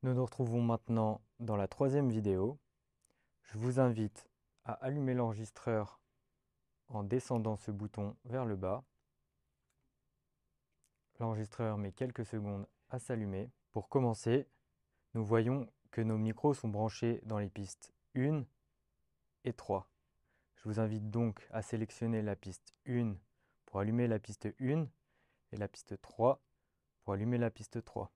Nous nous retrouvons maintenant dans la troisième vidéo. Je vous invite à allumer l'enregistreur en descendant ce bouton vers le bas. L'enregistreur met quelques secondes à s'allumer. Pour commencer, nous voyons que nos micros sont branchés dans les pistes 1 et 3. Je vous invite donc à sélectionner la piste 1 pour allumer la piste 1 et la piste 3 pour allumer la piste 3.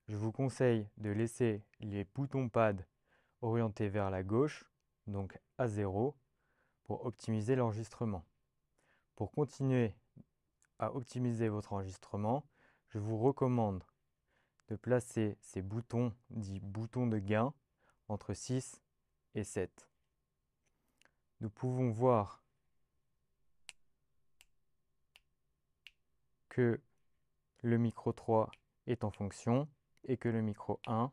Je vous conseille de laisser les boutons pad orientés vers la gauche, donc à 0, pour optimiser l'enregistrement. Pour continuer à optimiser votre enregistrement, je vous recommande de placer ces boutons, dits boutons de gain, entre 6 et 7. Nous pouvons voir que le micro 3 est en fonction et que le micro 1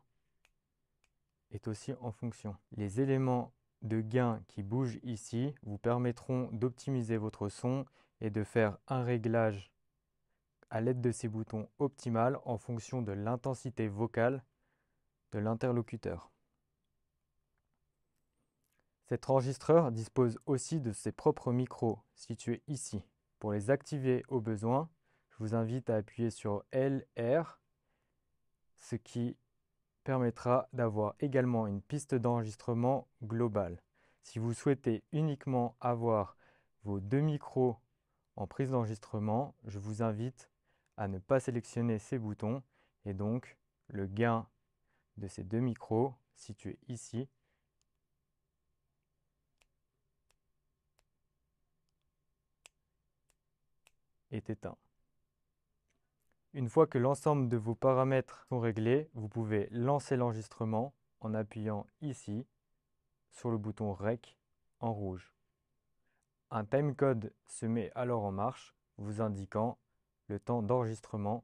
est aussi en fonction. Les éléments de gain qui bougent ici vous permettront d'optimiser votre son et de faire un réglage à l'aide de ces boutons optimal en fonction de l'intensité vocale de l'interlocuteur. Cet enregistreur dispose aussi de ses propres micros situés ici. Pour les activer au besoin, je vous invite à appuyer sur LR, ce qui permettra d'avoir également une piste d'enregistrement globale. Si vous souhaitez uniquement avoir vos deux micros en prise d'enregistrement, je vous invite à ne pas sélectionner ces boutons et donc le gain de ces deux micros situés ici est éteint. Une fois que l'ensemble de vos paramètres sont réglés, vous pouvez lancer l'enregistrement en appuyant ici sur le bouton REC en rouge. Un timecode se met alors en marche, vous indiquant le temps d'enregistrement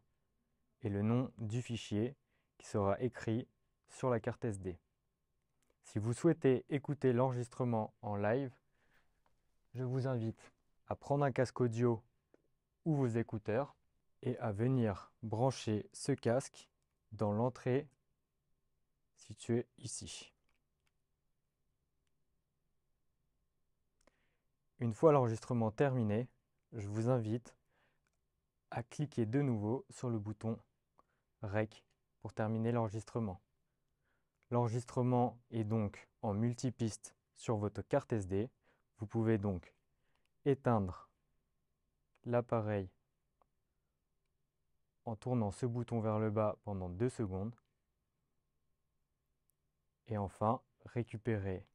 et le nom du fichier qui sera écrit sur la carte SD. Si vous souhaitez écouter l'enregistrement en live, je vous invite à prendre un casque audio ou vos écouteurs et à venir brancher ce casque dans l'entrée située ici. Une fois l'enregistrement terminé, je vous invite à cliquer de nouveau sur le bouton REC pour terminer l'enregistrement. L'enregistrement est donc en multipiste sur votre carte SD. Vous pouvez donc éteindre l'appareil en tournant ce bouton vers le bas pendant 2 secondes. Et enfin, récupérer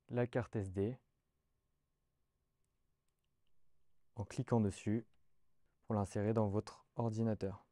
la carte SD en cliquant dessus pour l'insérer dans votre ordinateur.